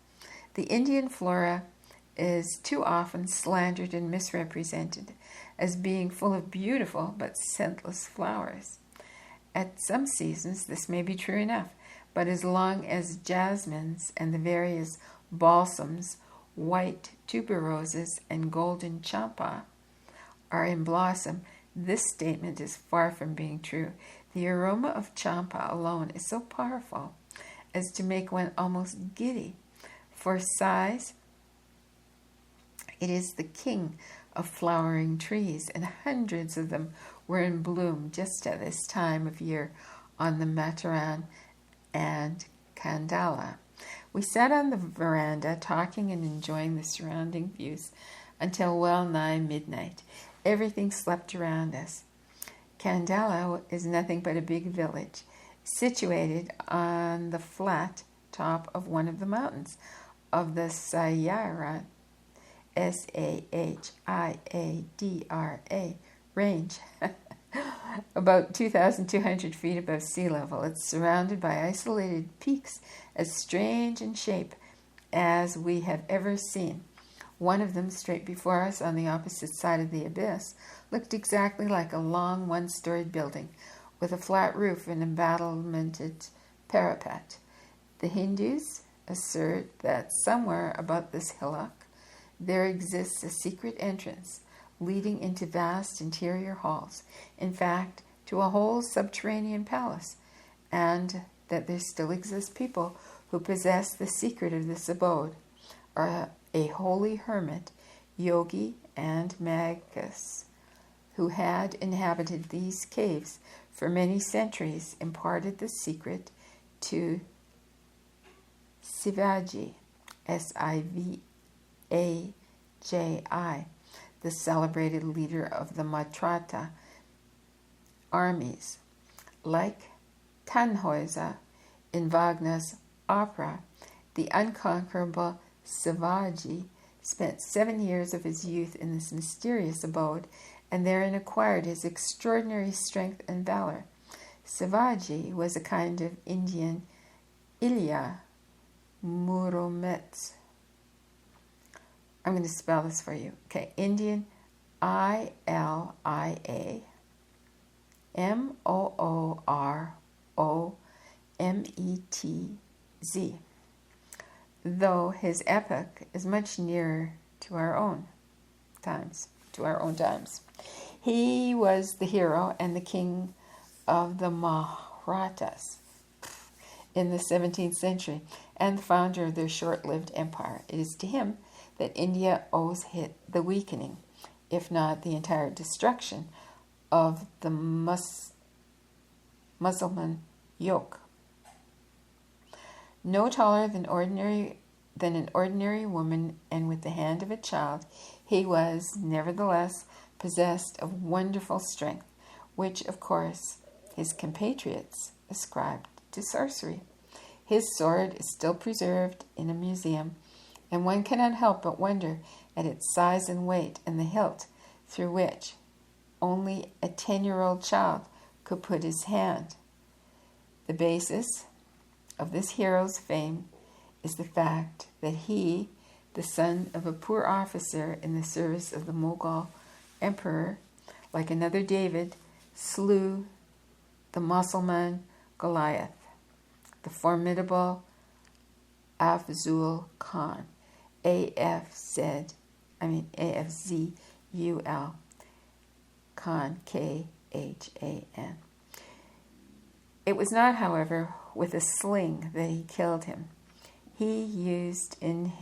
Speaker 1: The Indian flora is too often slandered and misrepresented as being full of beautiful but scentless flowers. At some seasons this may be true enough, but as long as jasmines and the various balsams, white tuberoses, and golden champa are in blossom, this statement is far from being true. The aroma of champa alone is so powerful as to make one almost giddy. For size, it is the king of flowering trees, and hundreds of them were in bloom just at this time of year on the Mataran and Khandala. We sat on the veranda talking and enjoying the surrounding views until well nigh midnight. Everything slept around us. Khandala is nothing but a big village situated on the flat top of one of the mountains of the Sayara, Sahiadra range, about 2,200 feet above sea level. It's surrounded by isolated peaks as strange in shape as we have ever seen. One of them, straight before us on the opposite side of the abyss, looked exactly like a long one-storied building with a flat roof and embattlemented parapet. The Hindus assert that somewhere about this hillock there exists a secret entrance leading into vast interior halls, in fact, to a whole subterranean palace, and that there still exist people who possess the secret of this abode, are a holy hermit, yogi, and magus, who had inhabited these caves for many centuries, imparted the secret to Shivaji, Sivaji, the celebrated leader of the Maratha armies. Like Tannhäuser in Wagner's opera, the unconquerable Shivaji spent 7 years of his youth in this mysterious abode and therein acquired his extraordinary strength and valor. Shivaji was a kind of Indian Ilya Muromets. I'm going to spell this for you. Okay, Indian Ilia Moorometz, though his epoch is much nearer to our own times. He was the hero and the king of the Marathas in the 17th century and the founder of their short-lived empire. It is to him that India owes the weakening, if not the entire destruction, of the Muslim yoke. No taller than an ordinary woman, and with the hand of a child, he was, nevertheless, possessed of wonderful strength, which, of course, his compatriots ascribed to sorcery. His sword is still preserved in a museum, and one cannot help but wonder at its size and weight, and the hilt, through which only a 10-year-old child could put his hand. The basis of this hero's fame is the fact that he, the son of a poor officer in the service of the Mughal emperor, like another David, slew the Mussulman Goliath, the formidable Afzul Khan, A-F-Z-U-L, Khan, K-H-A-N. It was not, however, with a sling that he killed him. He used in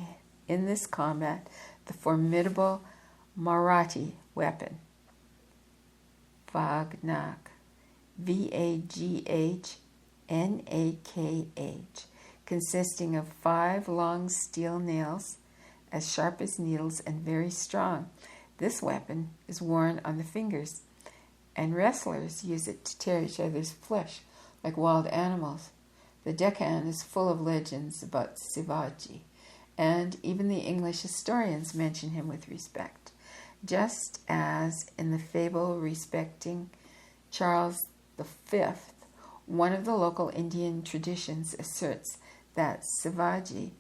Speaker 1: this combat the formidable Marathi weapon, Vagnak, V-A-G-H-N-A-K-H, consisting of 5 long steel nails, as sharp as needles and very strong. This weapon is worn on the fingers, and wrestlers use it to tear each other's flesh like wild animals. The Deccan is full of legends about Shivaji, and even the English historians mention him with respect, just as in the fable respecting Charles V, one of the local Indian traditions asserts that Shivaji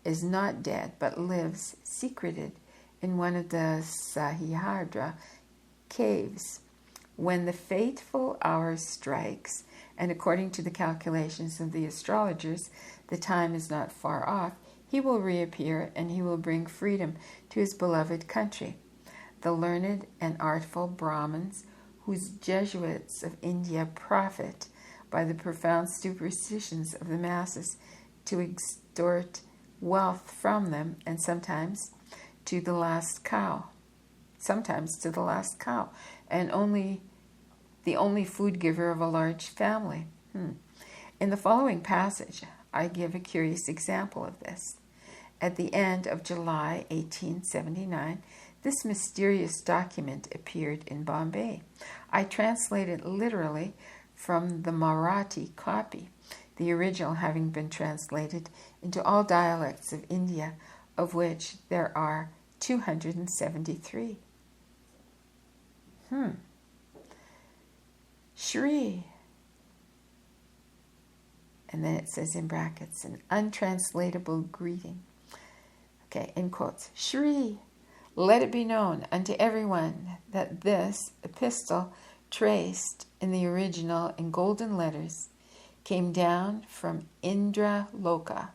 Speaker 1: is not dead but lives secreted in one of the Sahyadra caves. When the fateful hour strikes, and according to the calculations of the astrologers, the time is not far off, he will reappear and he will bring freedom to his beloved country. The learned and artful Brahmins, whose Jesuits of India profit by the profound superstitions of the masses to extort wealth from them, and sometimes to the last cow, and the only food giver of a large family. In the following passage, I give a curious example of this. At the end of July 1879, this mysterious document appeared in Bombay. I translate it literally from the Marathi copy, the original having been translated into all dialects of India, of which there are 273. Shri. And then it says in brackets, an untranslatable greeting. Okay, in quotes. Shri, let it be known unto everyone that this epistle, traced in the original in golden letters, came down from Indra Loka,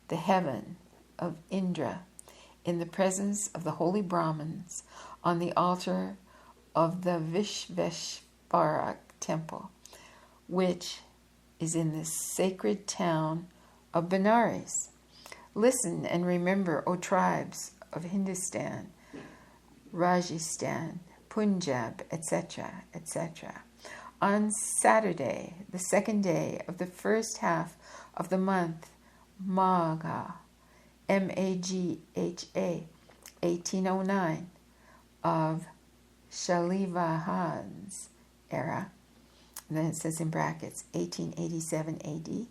Speaker 1: the heaven of Indra, in the presence of the holy Brahmins on the altar of the Vishveshvara temple, which is in the sacred town of Benares. Listen and remember, O tribes of Hindustan, Rajasthan, Punjab, etc., etc. On Saturday, the 2nd day of the first half of the month, Magha, M-A-G-H-A, 1809, of Shalivahan's era, and then it says in brackets, 1887 A.D.,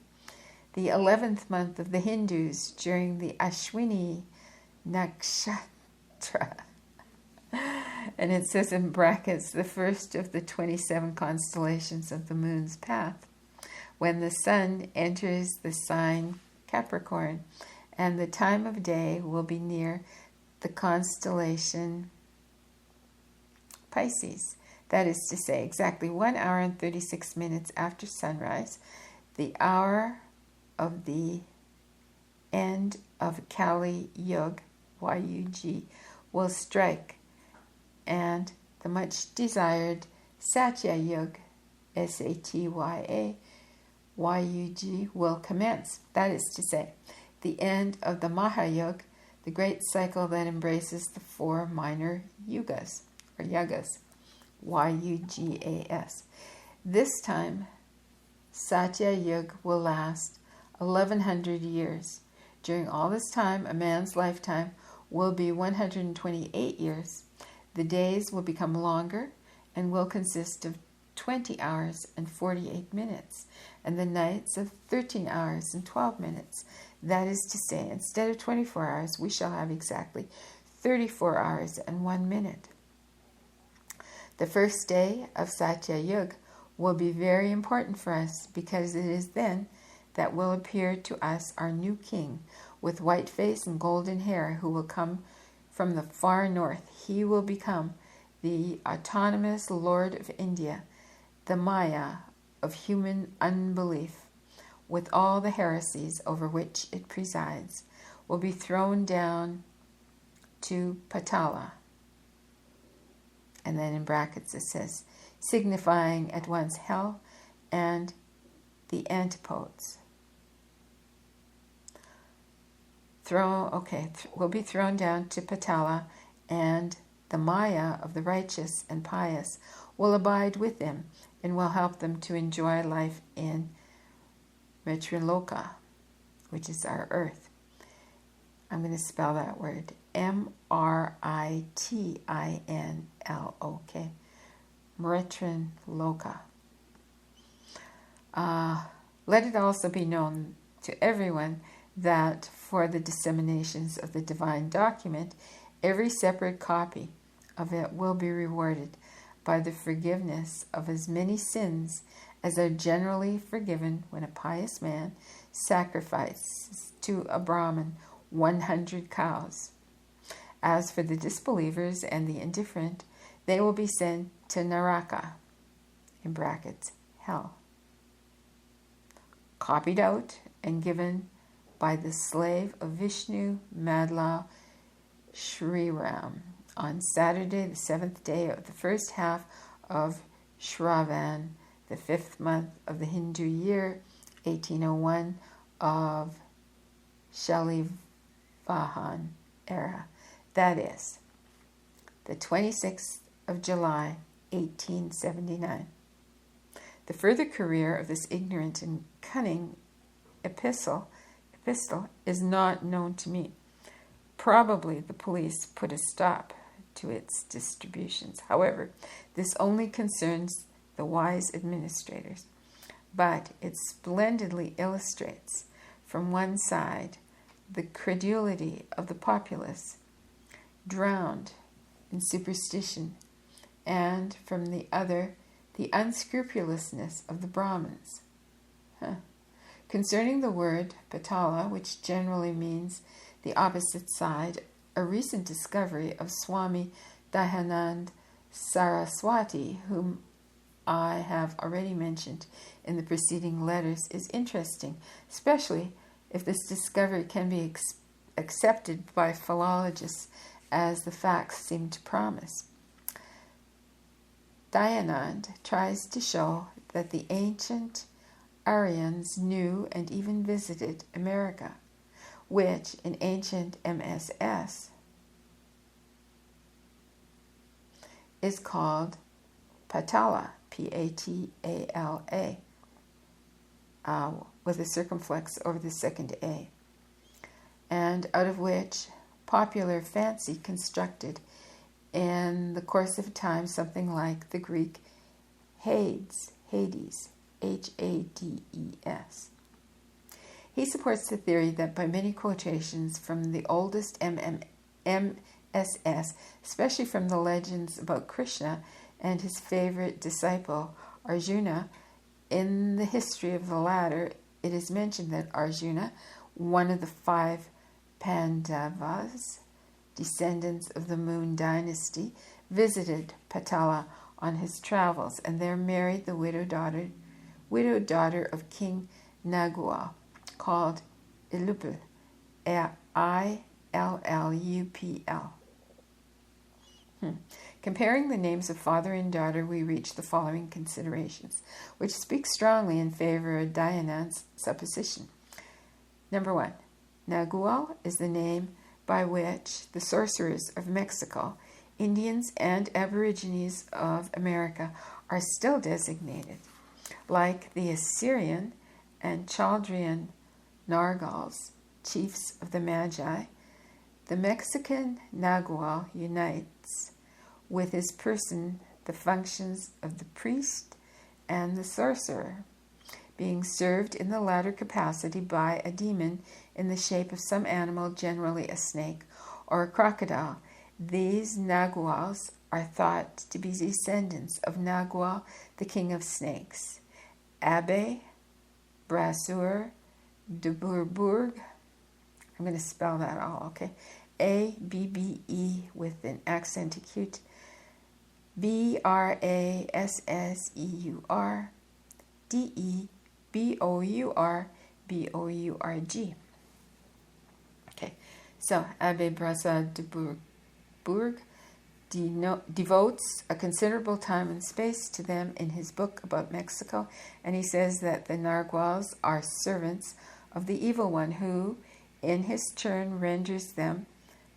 Speaker 1: the 11th month of the Hindus during the Ashwini Nakshatra, and it says in brackets, the first of the 27 constellations of the moon's path, when the sun enters the sign Capricorn, and the time of day will be near the constellation Pisces. That is to say, exactly 1 hour and 36 minutes after sunrise, the hour of the end of Kali Yug, Y-U-G, will strike, and the much desired Satya Yug, S-A-T-Y-A, Y-U-G, will commence. That is to say, the end of the Mahayug, the great cycle that embraces the 4 minor yugas, or yagas, Y-U-G-A-S. This time, Satya Yug will last 1100 years. During all this time, a man's lifetime will be 128 years. The days will become longer and will consist of 20 hours and 48 minutes, and the nights of 13 hours and 12 minutes. That is to say, instead of 24 hours, we shall have exactly 34 hours and 1 minute. The first day of Satya Yuga will be very important for us because it is then that will appear to us our new king with white face and golden hair who will come from the far north. He will become the autonomous Lord of India, the Maya of human unbelief, with all the heresies over which it presides, will be thrown down to Patala. And then in brackets it says, signifying at once hell and the antipodes. Will be thrown down to Patala, and the Maya of the righteous and pious will abide with them and will help them to enjoy life in Mrityaloka, which is our earth. I'm going to spell that word. Mritinlok. Mrityaloka. Let it also be known to everyone that for the disseminations of the divine document, every separate copy of it will be rewarded by the forgiveness of as many sins as are generally forgiven when a pious man sacrifices to a Brahmin 100 cows. As for the disbelievers and the indifferent, they will be sent to Naraka, in brackets, hell, copied out and given by the slave of Vishnu, Madlav, Shriram, on Saturday, the 7th day of the first half of Shravan, the 5th month of the Hindu year, 1801 of Shalivahan era. That is, the 26th of July, 1879. The further career of this ignorant and cunning epistle is not known to me. Probably the police put a stop to its distributions. However, this only concerns the wise administrators, but it splendidly illustrates, from one side, the credulity of the populace, drowned in superstition, and from the other, the unscrupulousness of the Brahmins. Concerning the word Patala, which generally means the opposite side, a recent discovery of Swami Dayanand Saraswati, whom I have already mentioned in the preceding letters, is interesting, especially if this discovery can be accepted by philologists as the facts seem to promise. Dayanand tries to show that the ancient Aryans knew and even visited America, which in ancient MSS is called Patala, P-A-T-A-L-A, with a circumflex over the second A, and out of which popular fancy constructed in the course of time something like the Greek Hades, H-A-D-E-S. He supports the theory that by many quotations from the oldest MSS, especially from the legends about Krishna and his favorite disciple Arjuna, in the history of the latter, it is mentioned that Arjuna, one of the 5 Pandavas, descendants of the Moon dynasty, visited Patala on his travels and there married the widowed daughter of King Nagua, called Illupl, I-L-L-U-P-L. Comparing the names of father and daughter, we reach the following considerations, which speak strongly in favor of Dayanand's supposition. Number 1, Nagual is the name by which the sorcerers of Mexico, Indians, and Aborigines of America are still designated. Like the Assyrian and Chaldean Nargals, chiefs of the Magi, the Mexican Nagual unites with his person the functions of the priest and the sorcerer, being served in the latter capacity by a demon in the shape of some animal, generally a snake or a crocodile. These Naguals are thought to be descendants of Nagual, the king of snakes. Abbe Brasseur de Bourbourg, I'm going to spell that all, okay? A-B-B-E with an accent acute, B-R-A-S-S-E-U-R, D-E-B-O-U-R-B-O-U-R-G. Okay, so Abbe Brasseur de Bourbourg devotes a considerable time and space to them in his book about Mexico, and he says that the narwhals are servants of the evil one who, in his turn, renders them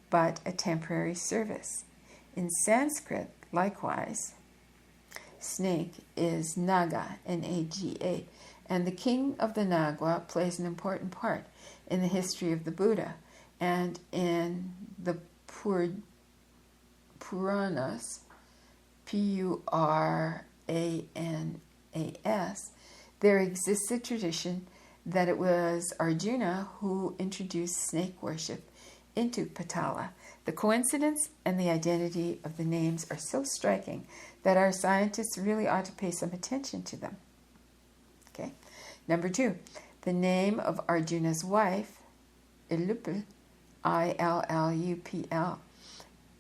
Speaker 1: but a temporary service. In Sanskrit, likewise, snake is Naga, N-A-G-A, and the king of the Nagwa plays an important part in the history of the Buddha, and in the Puranas, P-U-R-A-N-A-S, there exists a tradition that it was Arjuna who introduced snake worship into Patala. The coincidence and the identity of the names are so striking that our scientists really ought to pay some attention to them. Okay. Number 2, the name of Arjuna's wife, Illupl, I-L-L-U-P-L,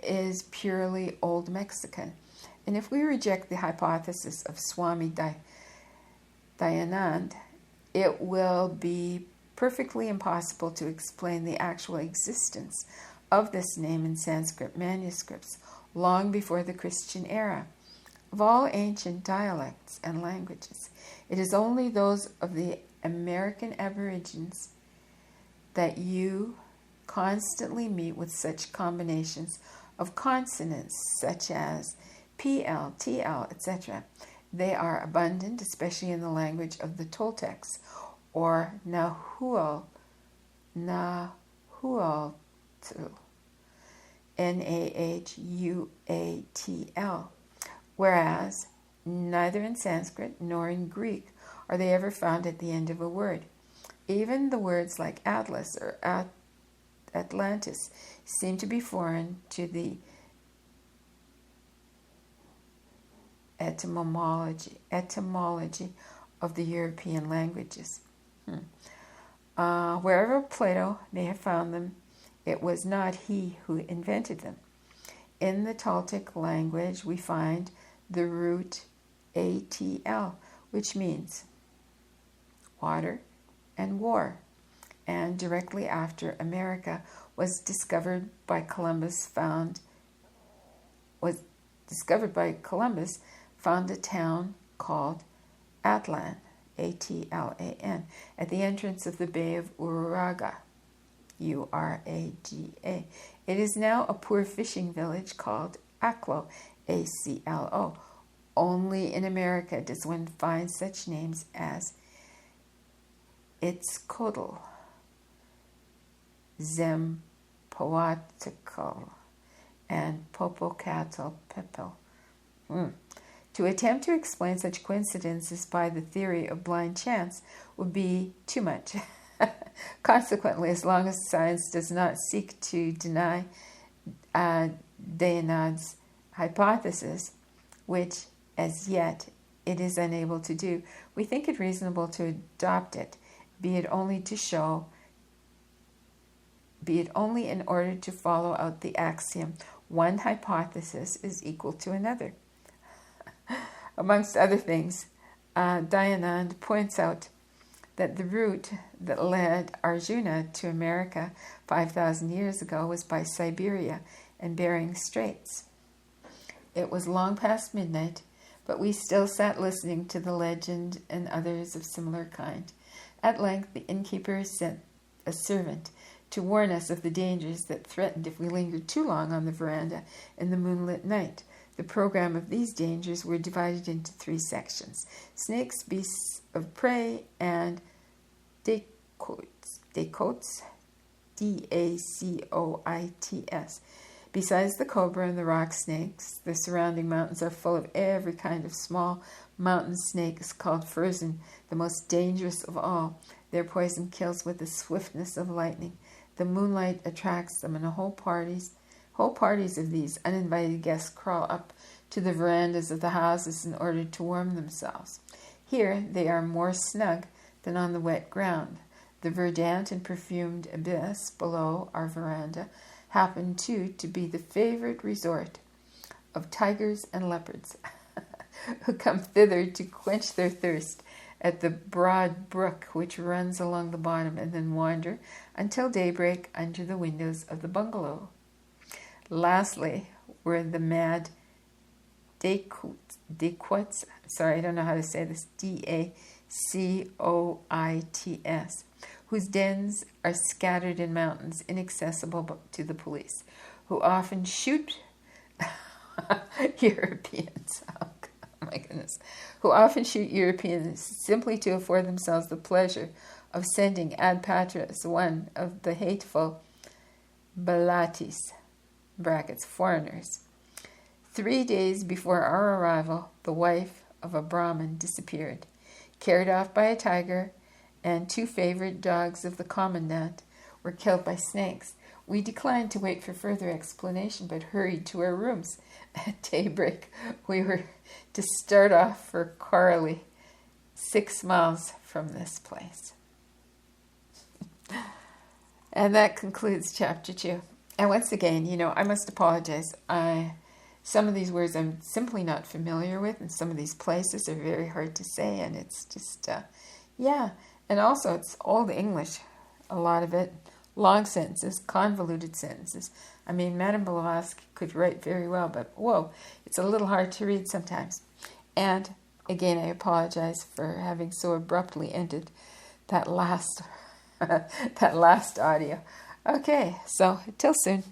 Speaker 1: is purely Old Mexican. And if we reject the hypothesis of Swami Dayanand, it will be perfectly impossible to explain the actual existence of this name in Sanskrit manuscripts long before the Christian era. Of all ancient dialects and languages, it is only those of the American Aborigines that you constantly meet with such combinations of consonants such as PL, TL, etc. They are abundant, especially in the language of the Toltecs, or Nahuatl, N-A-H-U-A-T-L, whereas neither in Sanskrit nor in Greek are they ever found at the end of a word. Even the words like Atlas or Atlantis seem to be foreign to the etymology of the European languages. Wherever Plato may have found them, it was not he who invented them. In the Toltec language, we find the root ATL, which means water and war. And directly after America was discovered by Columbus, found a town called Atlan, A-T-L-A-N, at the entrance of the Bay of Uraga, U-R-A-G-A. It is now a poor fishing village called Aclo, A-C-L-O. Only in America does one find such names as Itzcoatl, Zempoatl, and Popocatépetl. To attempt to explain such coincidences by the theory of blind chance would be too much. Consequently, as long as science does not seek to deny Dayanand's hypothesis, which as yet it is unable to do, we think it reasonable to adopt it, be it only in order to follow out the axiom, one hypothesis is equal to another. Amongst other things, Dayanand points out that the route that led Arjuna to America 5,000 years ago was by Siberia and Bering Straits. It was long past midnight, but we still sat listening to the legend and others of similar kind. At length, the innkeeper sent a servant to warn us of the dangers that threatened if we lingered too long on the veranda in the moonlit night. The program of these dangers were divided into 3 sections: snakes, beasts of prey, and dacoits, D-A-C-O-I-T-S. Besides the cobra and the rock snakes, the surrounding mountains are full of every kind of small mountain snakes called furzen, the most dangerous of all. Their poison kills with the swiftness of lightning. The moonlight attracts them, and whole parties Whole parties of these uninvited guests crawl up to the verandas of the houses in order to warm themselves. Here they are more snug than on the wet ground. The verdant and perfumed abyss below our veranda happened too to be the favorite resort of tigers and leopards, who come thither to quench their thirst at the broad brook which runs along the bottom, and then wander until daybreak under the windows of the bungalow. Lastly were the mad dacoits, sorry, I don't know how to say this, Dacoits, whose dens are scattered in mountains inaccessible to the police, who often shoot Europeans. Oh my goodness. Who often shoot Europeans simply to afford themselves the pleasure of sending ad patres one of the hateful balatis, brackets, foreigners. 3 days before our arrival, the wife of a Brahmin disappeared, carried off by a tiger, and 2 favorite dogs of the commandant were killed by snakes. We declined to wait for further explanation, but hurried to our rooms. At daybreak, we were to start off for Karli, 6 miles from this place. And that concludes chapter 2. And once again, I must apologize. Some of these words I'm simply not familiar with, and some of these places are very hard to say, and it's just, And also, it's Old English, a lot of it. Long sentences, convoluted sentences. I mean, Madame Blavatsky could write very well, but whoa, it's a little hard to read sometimes. And again, I apologize for having so abruptly ended that last audio. Okay, so till soon.